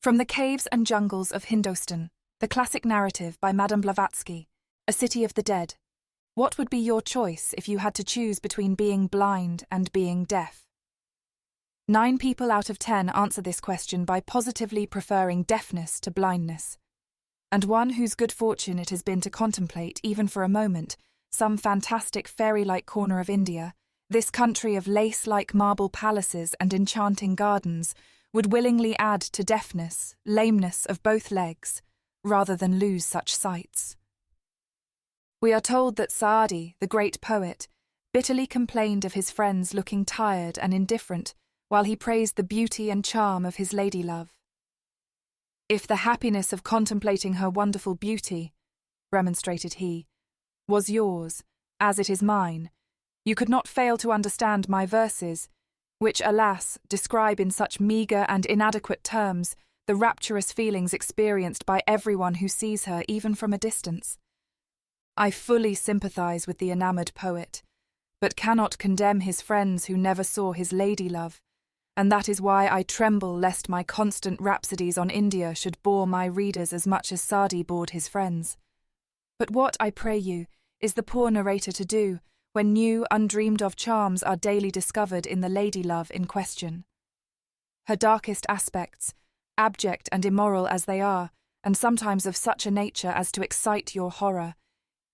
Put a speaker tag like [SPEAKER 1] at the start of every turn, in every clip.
[SPEAKER 1] From the caves and jungles of Hindustan, the classic narrative by Madame Blavatsky, A City of the Dead. What would be your choice if you had to choose between being blind and being deaf? 9 people out of 10 answer this question by positively preferring deafness to blindness. And one whose good fortune it has been to contemplate, even for a moment, some fantastic fairy-like corner of India, this country of lace-like marble palaces and enchanting gardens, would willingly add to deafness, lameness of both legs, rather than lose such sights. We are told that Saadi, the great poet, bitterly complained of his friends looking tired and indifferent while he praised the beauty and charm of his lady-love. "If the happiness of contemplating her wonderful beauty," remonstrated he, "was yours, as it is mine, you could not fail to understand my verses, which, alas, describe in such meagre and inadequate terms the rapturous feelings experienced by everyone who sees her even from a distance. I fully sympathize with the enamoured poet, but cannot condemn his friends who never saw his lady-love, and that is why I tremble lest my constant rhapsodies on India should bore my readers as much as Saadi bored his friends. But what, I pray you, is the poor narrator to do when new, undreamed-of charms are daily discovered in the lady-love in question? Her darkest aspects, abject and immoral as they are, and sometimes of such a nature as to excite your horror,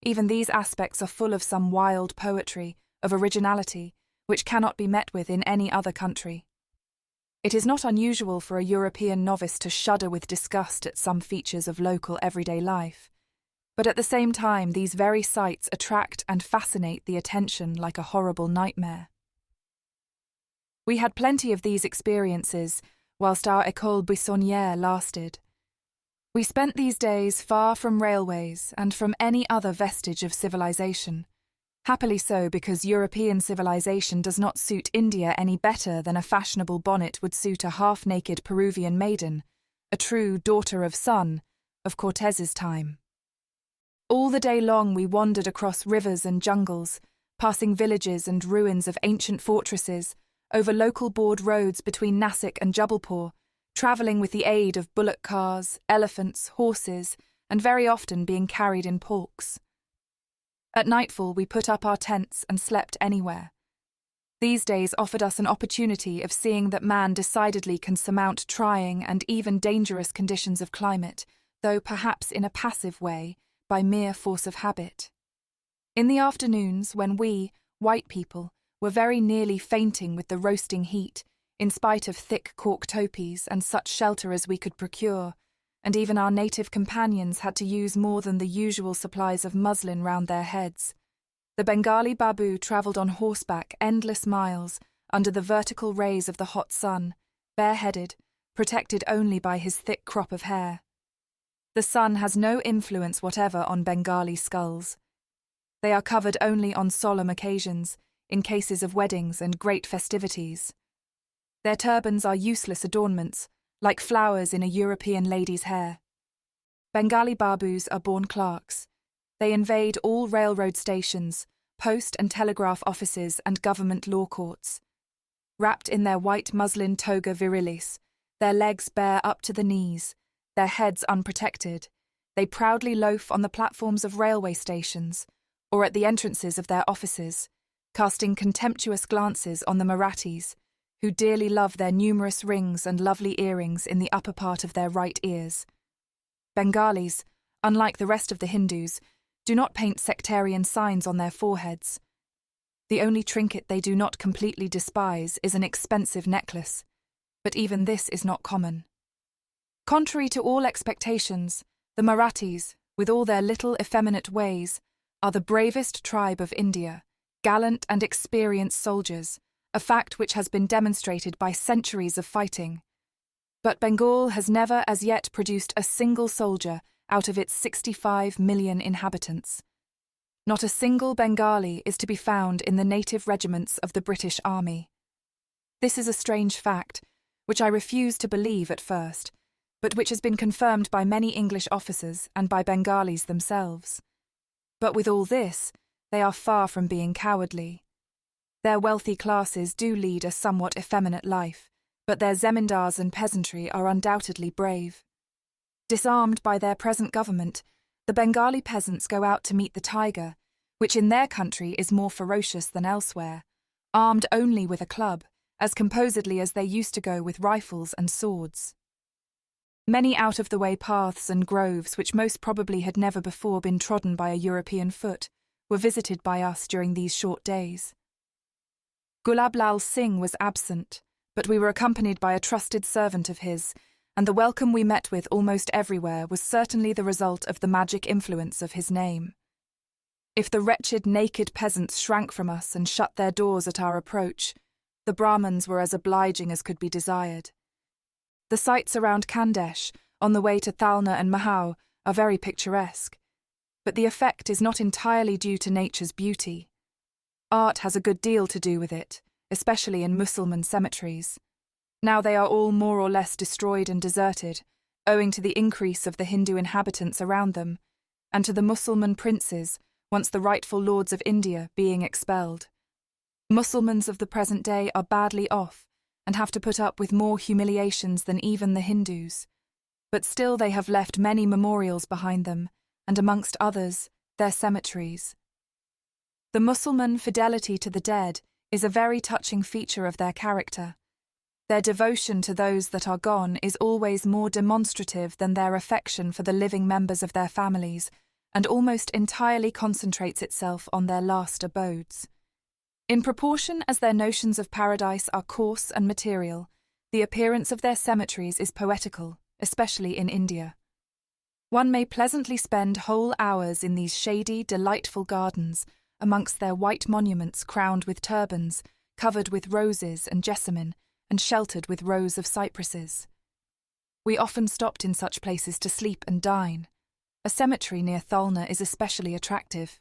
[SPEAKER 1] even these aspects are full of some wild poetry, of originality, which cannot be met with in any other country. It is not unusual for a European novice to shudder with disgust at some features of local everyday life, but at the same time these very sights attract and fascinate the attention like a horrible nightmare. We had plenty of these experiences whilst our école buissonnière lasted. We spent these days far from railways and from any other vestige of civilization. Happily so, because European civilization does not suit India any better than a fashionable bonnet would suit a half-naked Peruvian maiden, a true daughter of sun, of Cortez's time. All the day long we wandered across rivers and jungles, passing villages and ruins of ancient fortresses, over local board roads between Nasik and Jabalpur, travelling with the aid of bullock cars, elephants, horses, and very often being carried in palks. At nightfall we put up our tents and slept anywhere. These days offered us an opportunity of seeing that man decidedly can surmount trying and even dangerous conditions of climate, though perhaps in a passive way, by mere force of habit. In the afternoons, when we, white people, were very nearly fainting with the roasting heat, in spite of thick cork topies and such shelter as we could procure, and even our native companions had to use more than the usual supplies of muslin round their heads, the Bengali babu travelled on horseback endless miles under the vertical rays of the hot sun, bareheaded, protected only by his thick crop of hair. The sun has no influence whatever on Bengali skulls. They are covered only on solemn occasions, in cases of weddings and great festivities. Their turbans are useless adornments, like flowers in a European lady's hair. Bengali babus are born clerks. They invade all railroad stations, post and telegraph offices and government law courts. Wrapped in their white muslin toga virilis, their legs bare up to the knees, their heads unprotected, they proudly loaf on the platforms of railway stations, or at the entrances of their offices, casting contemptuous glances on the Marathis, who dearly love their numerous rings and lovely earrings in the upper part of their right ears. Bengalis, unlike the rest of the Hindus, do not paint sectarian signs on their foreheads. The only trinket they do not completely despise is an expensive necklace, but even this is not common. Contrary to all expectations, the Marathis, with all their little effeminate ways, are the bravest tribe of India, gallant and experienced soldiers, a fact which has been demonstrated by centuries of fighting. But Bengal has never as yet produced a single soldier out of its 65 million inhabitants. Not a single Bengali is to be found in the native regiments of the British Army. This is a strange fact, which I refused to believe at first, but which has been confirmed by many English officers and by Bengalis themselves. But with all this, they are far from being cowardly. Their wealthy classes do lead a somewhat effeminate life, But their zemindars and peasantry are undoubtedly brave. Disarmed by their present government, the Bengali peasants go out to meet the tiger, which in their country is more ferocious than elsewhere, armed only with a club, as composedly as they used to go with rifles and swords. Many out-of-the-way paths and groves, which most probably had never before been trodden by a European foot, were visited by us during these short days. Gulab Lal Singh was absent, but we were accompanied by a trusted servant of his, and the welcome we met with almost everywhere was certainly the result of the magic influence of his name. If the wretched naked peasants shrank from us and shut their doors at our approach, the Brahmins were as obliging as could be desired. The sights around Khandesh, on the way to Thalna and Mahau, are very picturesque, but the effect is not entirely due to nature's beauty. Art has a good deal to do with it, especially in Mussulman cemeteries. Now they are all more or less destroyed and deserted, owing to the increase of the Hindu inhabitants around them, and to the Mussulman princes, once the rightful lords of India, being expelled. Mussulmans of the present day are badly off, and have to put up with more humiliations than even the Hindus. But still they have left many memorials behind them, and amongst others, their cemeteries. The Mussulman fidelity to the dead is a very touching feature of their character. Their devotion to those that are gone is always more demonstrative than their affection for the living members of their families, and almost entirely concentrates itself on their last abodes. In proportion as their notions of paradise are coarse and material, the appearance of their cemeteries is poetical, especially in India. One may pleasantly spend whole hours in these shady, delightful gardens, amongst their white monuments crowned with turbans, covered with roses and jessamine, and sheltered with rows of cypresses. We often stopped in such places to sleep and dine. A cemetery near Thalna is especially attractive.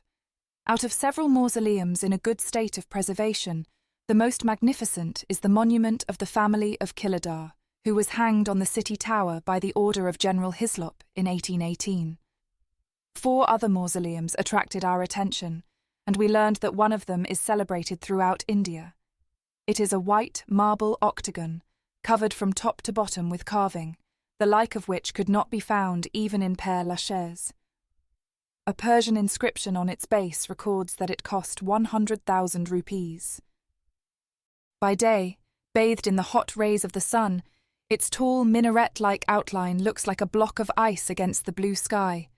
[SPEAKER 1] Out of several mausoleums in a good state of preservation, the most magnificent is the monument of the family of Kiladar, who was hanged on the city tower by the order of General Hislop in 1818. 4 other mausoleums attracted our attention, and we learned that one of them is celebrated throughout India. It is a white marble octagon, covered from top to bottom with carving, the like of which could not be found even in Père Lachaise. A Persian inscription on its base records that it cost 100,000 rupees. By day, bathed in the hot rays of the sun, its tall minaret-like outline looks like a block of ice against the blue sky.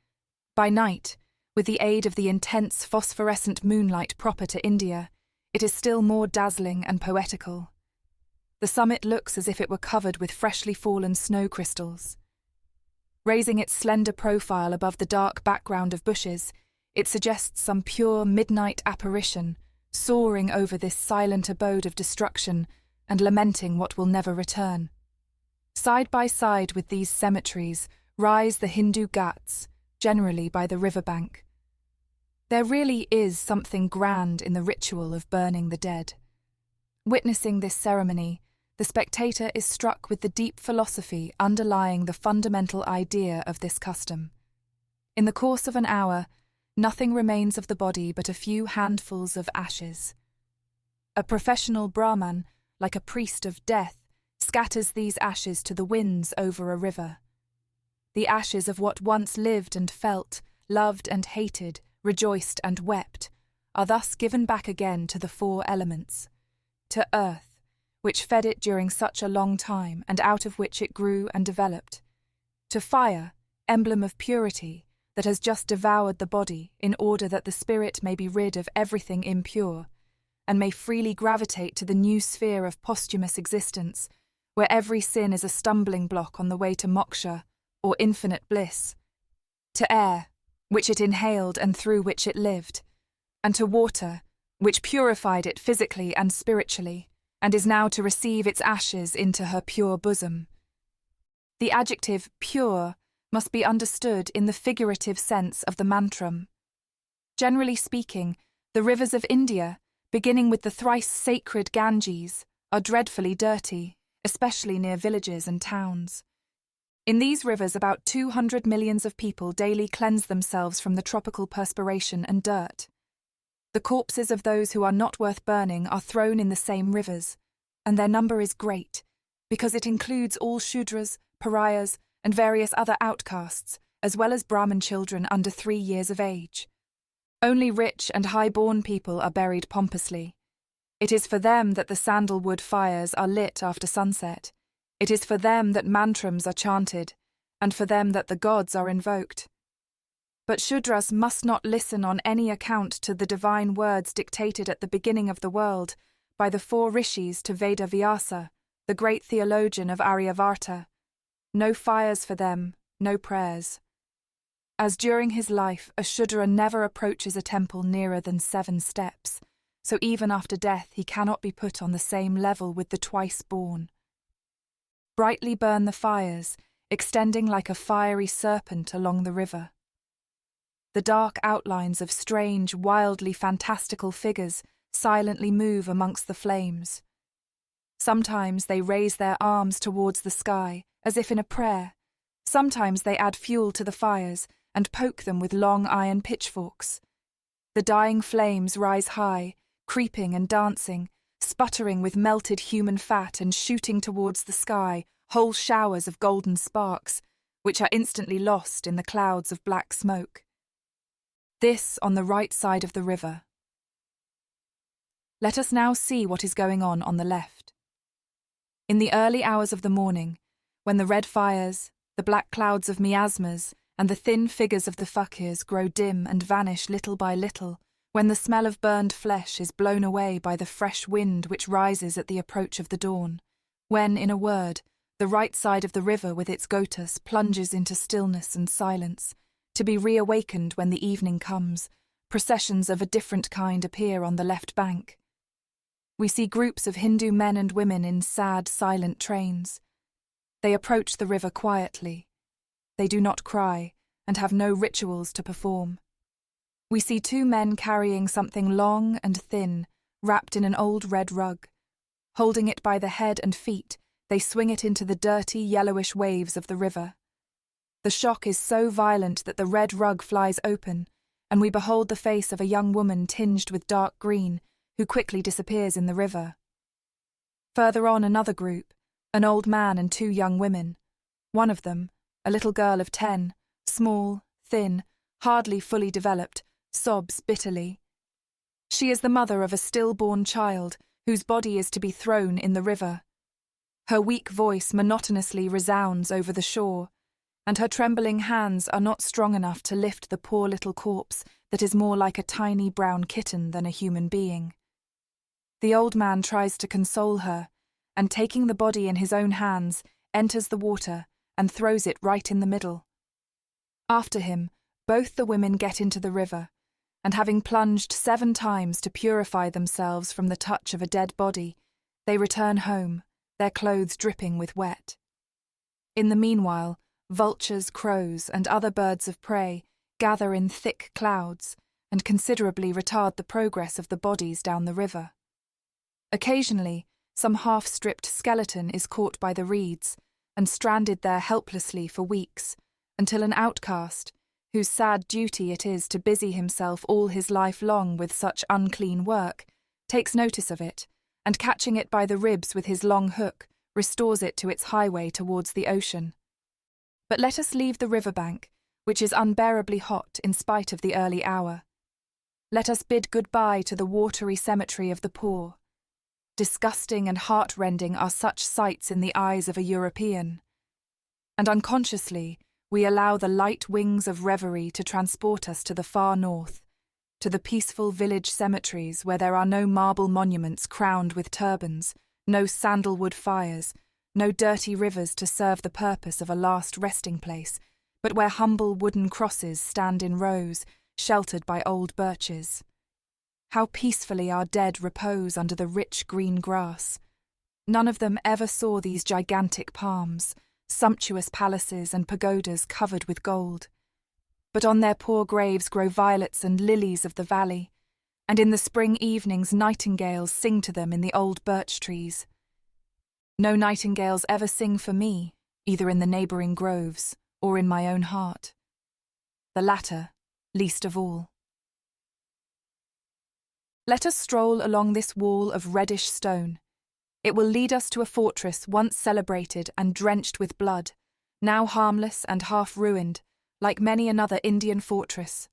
[SPEAKER 1] By night, with the aid of the intense phosphorescent moonlight proper to India, it is still more dazzling and poetical. The summit looks as if it were covered with freshly fallen snow crystals. Raising its slender profile above the dark background of bushes, it suggests some pure midnight apparition, soaring over this silent abode of destruction and lamenting what will never return. Side by side with these cemeteries rise the Hindu Ghats, generally by the riverbank. There really is something grand in the ritual of burning the dead. Witnessing this ceremony, the spectator is struck with the deep philosophy underlying the fundamental idea of this custom. In the course of an hour, nothing remains of the body but a few handfuls of ashes. A professional Brahman, like a priest of death, scatters these ashes to the winds over a river. The ashes of what once lived and felt, loved and hated, rejoiced and wept, are thus given back again to the 4 elements, to earth, which fed it during such a long time and out of which it grew and developed, to fire, emblem of purity, that has just devoured the body in order that the spirit may be rid of everything impure, and may freely gravitate to the new sphere of posthumous existence, where every sin is a stumbling block on the way to moksha, or infinite bliss, to air, which it inhaled and through which it lived, and to water, which purified it physically and spiritually, and is now to receive its ashes into her pure bosom. The adjective pure must be understood in the figurative sense of the mantram. Generally speaking, the rivers of India, beginning with the thrice sacred Ganges, are dreadfully dirty, especially near villages and towns. In these rivers about 200 millions of people daily cleanse themselves from the tropical perspiration and dirt. The corpses of those who are not worth burning are thrown in the same rivers, and their number is great, because it includes all Shudras, pariahs, and various other outcasts, as well as Brahmin children under 3 years of age. Only rich and high-born people are buried pompously. It is for them that the sandalwood fires are lit after sunset. It is for them that mantrams are chanted, and for them that the gods are invoked. But Shudras must not listen on any account to the divine words dictated at the beginning of the world by the 4 rishis to Veda Vyasa, the great theologian of Aryavarta. No fires for them, no prayers. As during his life a Shudra never approaches a temple nearer than 7 steps, so even after death he cannot be put on the same level with the twice-born. Brightly burn the fires, extending like a fiery serpent along the river. The dark outlines of strange, wildly fantastical figures silently move amongst the flames. Sometimes they raise their arms towards the sky, as if in a prayer. Sometimes they add fuel to the fires and poke them with long iron pitchforks. The dying flames rise high, creeping and dancing, sputtering with melted human fat and shooting towards the sky whole showers of golden sparks, which are instantly lost in the clouds of black smoke. This on the right side of the river. Let us now see what is going on the left. In the early hours of the morning, when the red fires, the black clouds of miasmas, and the thin figures of the fakirs grow dim and vanish little by little, when the smell of burned flesh is blown away by the fresh wind which rises at the approach of the dawn, when, in a word, the right side of the river with its gotas plunges into stillness and silence, to be reawakened when the evening comes, processions of a different kind appear on the left bank. We see groups of Hindu men and women in sad, silent trains. They approach the river quietly. They do not cry and have no rituals to perform. We see 2 men carrying something long and thin, wrapped in an old red rug. Holding it by the head and feet, they swing it into the dirty, yellowish waves of the river. The shock is so violent that the red rug flies open, and we behold the face of a young woman tinged with dark green, who quickly disappears in the river. Further on, another group, an old man and 2 young women. One of them, a little girl of 10, small, thin, hardly fully developed, sobs bitterly. She is the mother of a stillborn child whose body is to be thrown in the river. Her weak voice monotonously resounds over the shore, and her trembling hands are not strong enough to lift the poor little corpse that is more like a tiny brown kitten than a human being. The old man tries to console her, and taking the body in his own hands, enters the water and throws it right in the middle. After him, both the women get into the river, and having plunged 7 times to purify themselves from the touch of a dead body, they return home, their clothes dripping with wet. In the meanwhile, vultures, crows, and other birds of prey gather in thick clouds and considerably retard the progress of the bodies down the river. Occasionally, some half-stripped skeleton is caught by the reeds and stranded there helplessly for weeks, until an outcast, whose sad duty it is to busy himself all his life long with such unclean work, takes notice of it, and catching it by the ribs with his long hook, restores it to its highway towards the ocean. But let us leave the riverbank, which is unbearably hot in spite of the early hour. Let us bid goodbye to the watery cemetery of the poor. Disgusting and heart-rending are such sights in the eyes of a European. And unconsciously, we allow the light wings of reverie to transport us to the far north, to the peaceful village cemeteries where there are no marble monuments crowned with turbans, no sandalwood fires, no dirty rivers to serve the purpose of a last resting place, but where humble wooden crosses stand in rows, sheltered by old birches. How peacefully our dead repose under the rich green grass. None of them ever saw these gigantic palms, sumptuous palaces and pagodas covered with gold. But on their poor graves grow violets and lilies of the valley, and in the spring evenings nightingales sing to them in the old birch trees. No nightingales ever sing for me, either in the neighbouring groves or in my own heart. The latter, least of all. Let us stroll along this wall of reddish stone. It will lead us to a fortress once celebrated and drenched with blood, now harmless and half-ruined, like many another Indian fortress.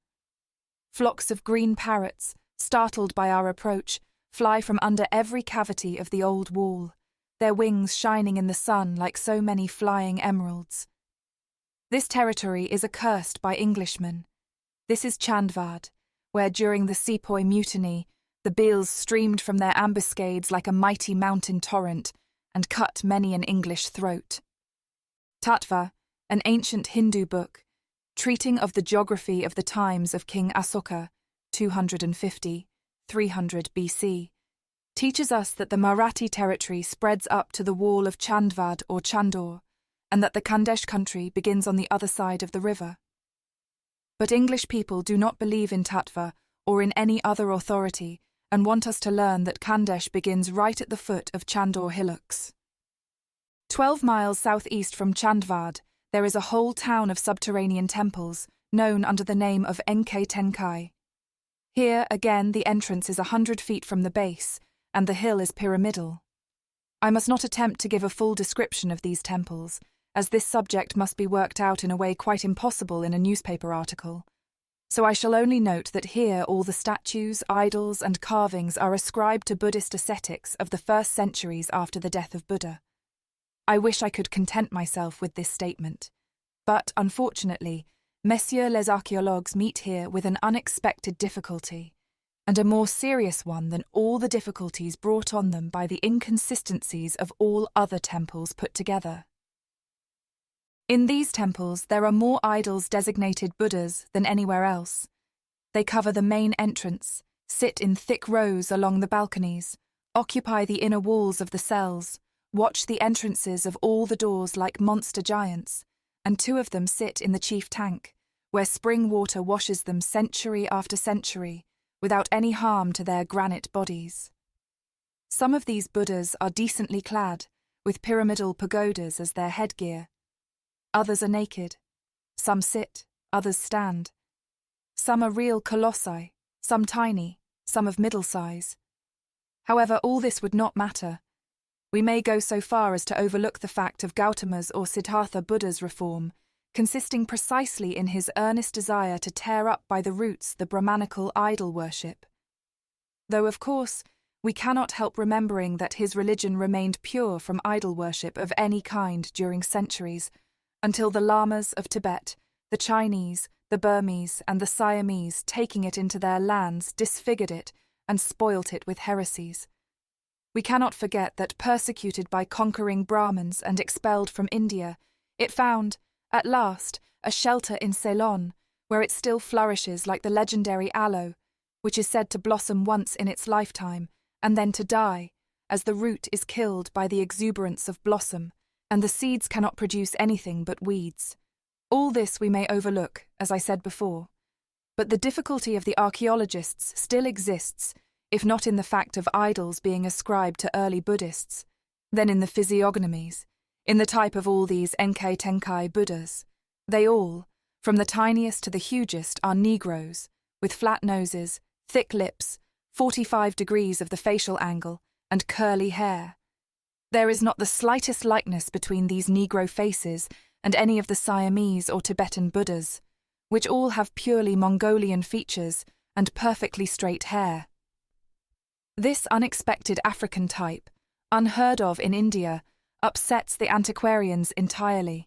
[SPEAKER 1] Flocks of green parrots, startled by our approach, fly from under every cavity of the old wall, their wings shining in the sun like so many flying emeralds. This territory is accursed by Englishmen. This is Chandvad, where during the Sepoy Mutiny, the Bhils streamed from their ambuscades like a mighty mountain torrent and cut many an English throat. Tattva, an ancient Hindu book, treating of the geography of the times of King Asoka, 250–300 BC, teaches us that the Marathi territory spreads up to the wall of Chandvad or Chandor, and that the Khandesh country begins on the other side of the river. But English people do not believe in Tattva or in any other authority and want us to learn that Khandesh begins right at the foot of Chandor hillocks. 12 miles southeast from Chandvad, there is a whole town of subterranean temples, known under the name of Enkai Tenkai. Here, again, the entrance is 100 feet from the base, and the hill is pyramidal. I must not attempt to give a full description of these temples, as this subject must be worked out in a way quite impossible in a newspaper article. So I shall only note that here all the statues, idols, and carvings are ascribed to Buddhist ascetics of the first centuries after the death of Buddha. I wish I could content myself with this statement, but, unfortunately, Messieurs les archéologues meet here with an unexpected difficulty, and a more serious one than all the difficulties brought on them by the inconsistencies of all other temples put together. In these temples there are more idols designated Buddhas than anywhere else. They cover the main entrance, sit in thick rows along the balconies, occupy the inner walls of the cells, watch the entrances of all the doors like monster giants, and 2 of them sit in the chief tank, where spring water washes them century after century, without any harm to their granite bodies. Some of these Buddhas are decently clad, with pyramidal pagodas as their headgear. Others are naked. Some sit, others stand. Some are real colossi, some tiny, some of middle size. However, all this would not matter. We may go so far as to overlook the fact of Gautama's or Siddhartha Buddha's reform, consisting precisely in his earnest desire to tear up by the roots the Brahmanical idol worship. Though, of course, we cannot help remembering that his religion remained pure from idol worship of any kind during centuries, until the Lamas of Tibet, the Chinese, the Burmese, and the Siamese, taking it into their lands, disfigured it and spoilt it with heresies. We cannot forget that, persecuted by conquering Brahmins and expelled from India, it found, at last, a shelter in Ceylon, where it still flourishes like the legendary aloe, which is said to blossom once in its lifetime, and then to die, as the root is killed by the exuberance of blossom, and the seeds cannot produce anything but weeds. All this we may overlook, as I said before, but the difficulty of the archaeologists still exists, if not in the fact of idols being ascribed to early Buddhists, then in the physiognomies, in the type of all these Enkai Tenkai Buddhas. They all, from the tiniest to the hugest, are Negroes, with flat noses, thick lips, 45 degrees of the facial angle, and curly hair. There is not the slightest likeness between these Negro faces and any of the Siamese or Tibetan Buddhas, which all have purely Mongolian features and perfectly straight hair. This unexpected African type, unheard of in India, upsets the antiquarians entirely.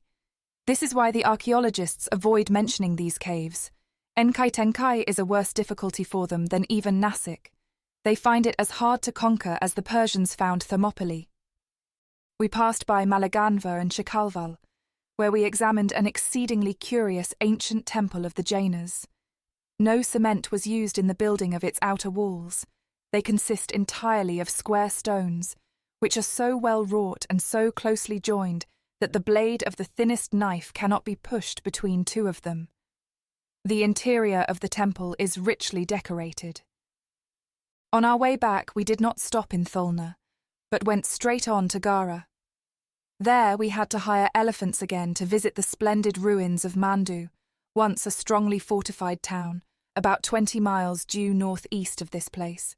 [SPEAKER 1] This is why the archaeologists avoid mentioning these caves. Enkai Tenkai is a worse difficulty for them than even Nasik. They find it as hard to conquer as the Persians found Thermopylae. We passed by Malaganva and Shikalval, where we examined an exceedingly curious ancient temple of the Jainas. No cement was used in the building of its outer walls. They consist entirely of square stones, which are so well wrought and so closely joined that the blade of the thinnest knife cannot be pushed between 2 of them. The interior of the temple is richly decorated. On our way back we did not stop in Tholna, but went straight on to Gara. There we had to hire elephants again to visit the splendid ruins of Mandu, once a strongly fortified town, about 20 miles due northeast of this place.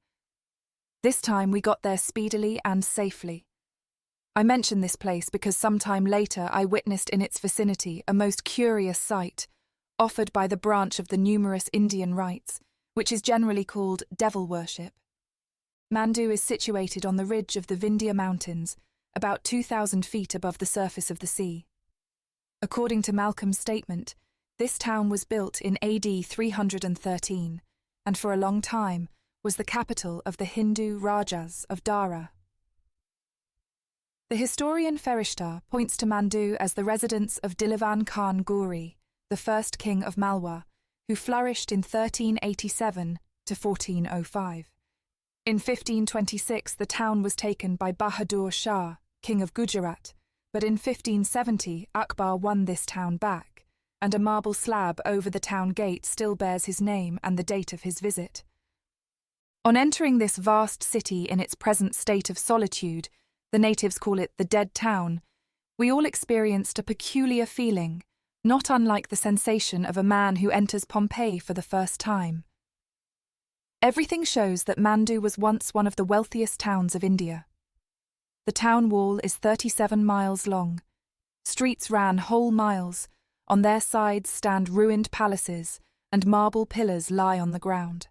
[SPEAKER 1] This time we got there speedily and safely. I mention this place because some time later I witnessed in its vicinity a most curious sight, offered by the branch of the numerous Indian rites, which is generally called devil worship. Mandu is situated on the ridge of the Vindhya Mountains, about 2,000 feet above the surface of the sea. According to Malcolm's statement, this town was built in AD 313, and for a long time was the capital of the Hindu Rajas of Dara. The historian Ferishta points to Mandu as the residence of Dilavan Khan Ghuri, the first king of Malwa, who flourished in 1387 to 1405. In 1526 the town was taken by Bahadur Shah, king of Gujarat, but in 1570 Akbar won this town back, and a marble slab over the town gate still bears his name and the date of his visit. On entering this vast city in its present state of solitude, the natives call it the Dead Town, we all experienced a peculiar feeling, not unlike the sensation of a man who enters Pompeii for the first time. Everything shows that Mandu was once one of the wealthiest towns of India. The town wall is 37 miles long. Streets ran whole miles. On their sides stand ruined palaces, and marble pillars lie on the ground.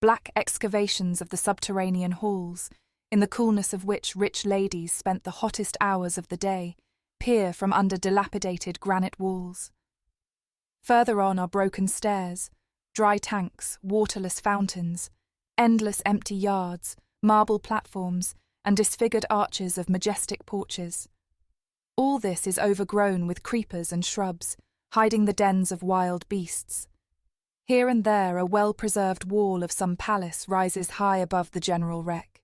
[SPEAKER 1] Black excavations of the subterranean halls, in the coolness of which rich ladies spent the hottest hours of the day, peer from under dilapidated granite walls. Further on are broken stairs, dry tanks, waterless fountains, endless empty yards, marble platforms, and disfigured arches of majestic porches. All this is overgrown with creepers and shrubs, hiding the dens of wild beasts. Here and there a well-preserved wall of some palace rises high above the general wreck,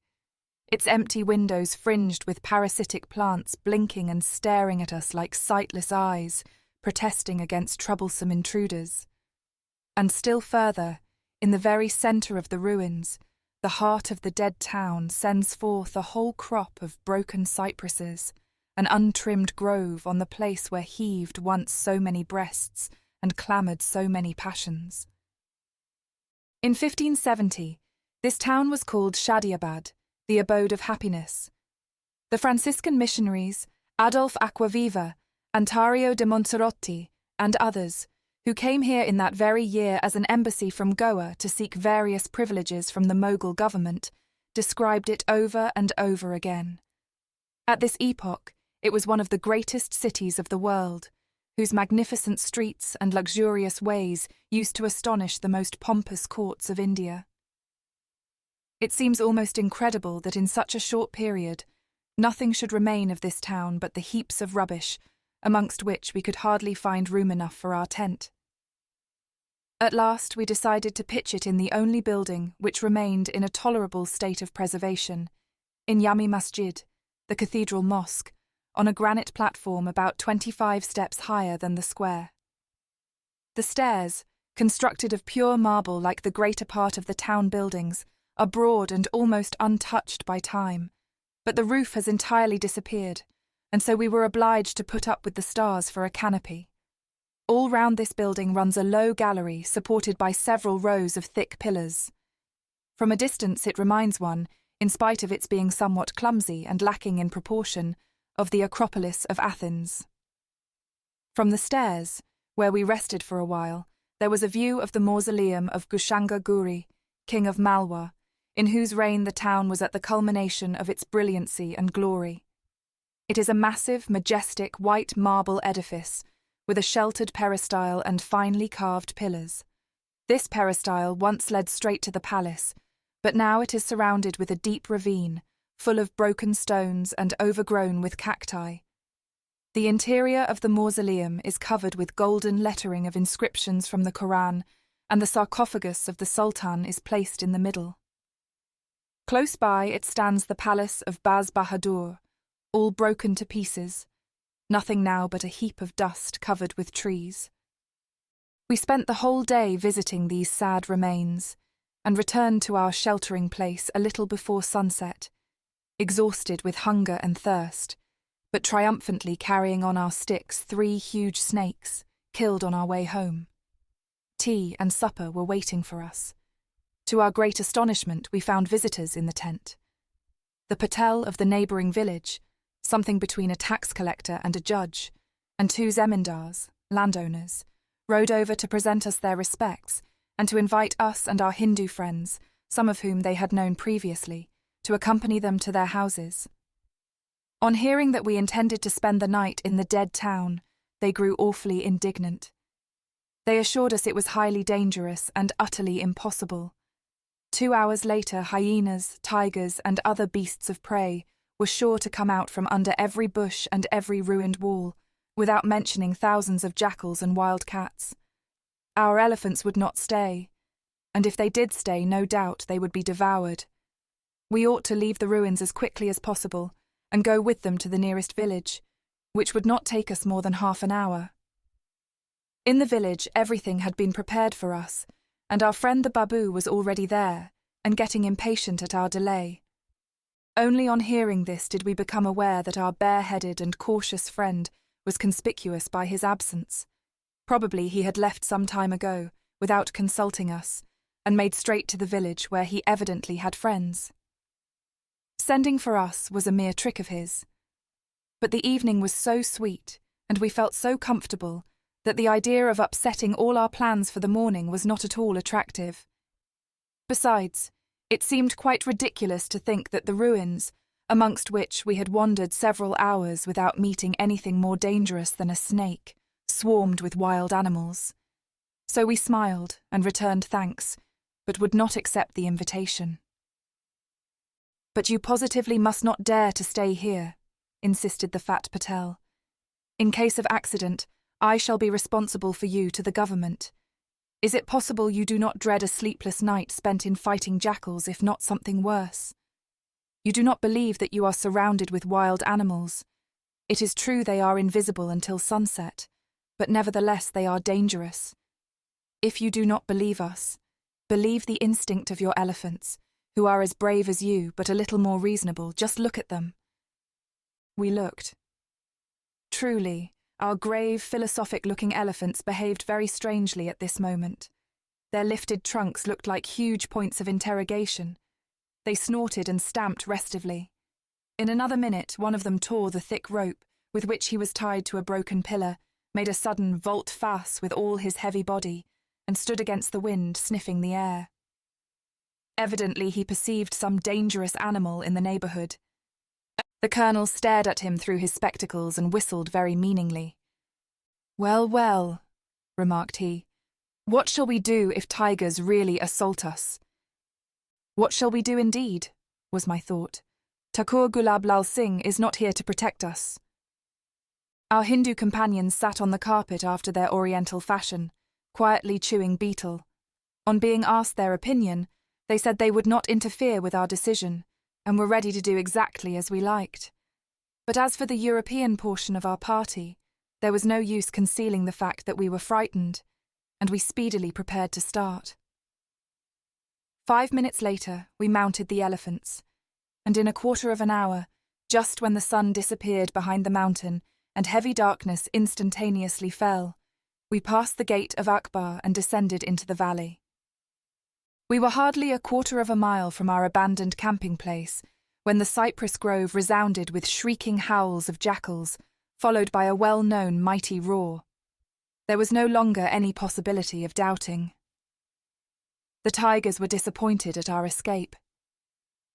[SPEAKER 1] its empty windows fringed with parasitic plants blinking and staring at us like sightless eyes, protesting against troublesome intruders. And still further, in the very centre of the ruins, the heart of the dead town sends forth a whole crop of broken cypresses, an untrimmed grove on the place where heaved once so many breasts and clamoured so many passions. In 1570, this town was called Shadiabad, the abode of happiness. The Franciscan missionaries, Adolf Acquaviva, Antario de Monterotti, and others, who came here in that very year as an embassy from Goa to seek various privileges from the Mughal government, described it over and over again. At this epoch, it was one of the greatest cities of the world, whose magnificent streets and luxurious ways used to astonish the most pompous courts of India. It seems almost incredible that in such a short period, nothing should remain of this town but the heaps of rubbish, amongst which we could hardly find room enough for our tent. At last we decided to pitch it in the only building which remained in a tolerable state of preservation, in Yami Masjid, the cathedral mosque, on a granite platform about 25 steps higher than the square. The stairs, constructed of pure marble like the greater part of the town buildings, are broad and almost untouched by time, but the roof has entirely disappeared, and so we were obliged to put up with the stars for a canopy. All round this building runs a low gallery supported by several rows of thick pillars. From a distance it reminds one, in spite of its being somewhat clumsy and lacking in proportion, of the Acropolis of Athens. From the stairs, where we rested for a while, there was a view of the mausoleum of Gushanga Guri, king of Malwa, in whose reign the town was at the culmination of its brilliancy and glory. It is a massive, majestic, white marble edifice, with a sheltered peristyle and finely carved pillars. This peristyle once led straight to the palace, but now it is surrounded with a deep ravine, full of broken stones and overgrown with cacti. The interior of the mausoleum is covered with golden lettering of inscriptions from the Quran, and the sarcophagus of the Sultan is placed in the middle. Close by it stands the palace of Baz Bahadur, all broken to pieces, nothing now but a heap of dust covered with trees. We spent the whole day visiting these sad remains, and returned to our sheltering place a little before sunset, exhausted with hunger and thirst, but triumphantly carrying on our sticks 3 huge snakes, killed on our way home. Tea and supper were waiting for us. To our great astonishment, we found visitors in the tent. The patel of the neighbouring village, something between a tax collector and a judge, and two zemindars, landowners, rode over to present us their respects and to invite us and our Hindu friends, some of whom they had known previously, to accompany them to their houses. On hearing that we intended to spend the night in the dead town, they grew awfully indignant. They assured us it was highly dangerous and utterly impossible. 2 hours later, hyenas, tigers, and other beasts of prey were sure to come out from under every bush and every ruined wall, without mentioning thousands of jackals and wild cats. Our elephants would not stay, and if they did stay, no doubt they would be devoured. We ought to leave the ruins as quickly as possible and go with them to the nearest village, which would not take us more than half an hour. In the village, everything had been prepared for us, and our friend the Babu was already there and getting impatient at our delay. Only on hearing this did we become aware that our bare-headed and cautious friend was conspicuous by his absence. Probably he had left some time ago, without consulting us, and made straight to the village where he evidently had friends. Sending for us was a mere trick of his. But the evening was so sweet, and we felt so comfortable, that the idea of upsetting all our plans for the morning was not at all attractive. Besides, it seemed quite ridiculous to think that the ruins, amongst which we had wandered several hours without meeting anything more dangerous than a snake, swarmed with wild animals. So we smiled and returned thanks, but would not accept the invitation. "But you positively must not dare to stay here," insisted the fat Patel. "In case of accident, I shall be responsible for you to the government. Is it possible you do not dread a sleepless night spent in fighting jackals, if not something worse? You do not believe that you are surrounded with wild animals. It is true they are invisible until sunset, but nevertheless they are dangerous. If you do not believe us, believe the instinct of your elephants, who are as brave as you, but a little more reasonable. Just look at them." We looked. Truly, our grave, philosophic-looking elephants behaved very strangely at this moment. Their lifted trunks looked like huge points of interrogation. They snorted and stamped restively. In another minute, one of them tore the thick rope with which he was tied to a broken pillar, made a sudden volte-face with all his heavy body, and stood against the wind, sniffing the air. Evidently he perceived some dangerous animal in the neighbourhood. The colonel stared at him through his spectacles and whistled very meaningly. "Well, well," remarked he, "what shall we do if tigers really assault us?" "What shall we do indeed?" was my thought. "Thakur Gulab Lal Singh is not here to protect us." Our Hindu companions sat on the carpet after their Oriental fashion, quietly chewing betel. On being asked their opinion, they said they would not interfere with our decision, and were ready to do exactly as we liked. But as for the European portion of our party, there was no use concealing the fact that we were frightened, and we speedily prepared to start. 5 minutes later, we mounted the elephants, and in a quarter of an hour, just when the sun disappeared behind the mountain and heavy darkness instantaneously fell, we passed the gate of Akbar and descended into the valley. We were hardly a quarter of a mile from our abandoned camping place when the cypress grove resounded with shrieking howls of jackals, followed by a well-known mighty roar. There was no longer any possibility of doubting. The tigers were disappointed at our escape.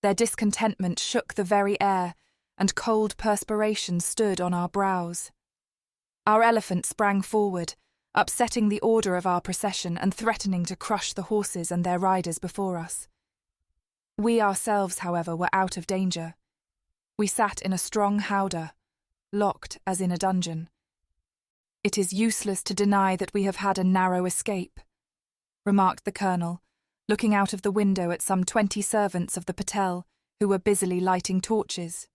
[SPEAKER 1] Their discontentment shook the very air, and cold perspiration stood on our brows. Our elephant sprang forward, upsetting the order of our procession and threatening to crush the horses and their riders before us. We ourselves, however, were out of danger. We sat in a strong howdah, locked as in a dungeon. "It is useless to deny that we have had a narrow escape," remarked the colonel, looking out of the window at some 20 servants of the Patel who were busily lighting torches.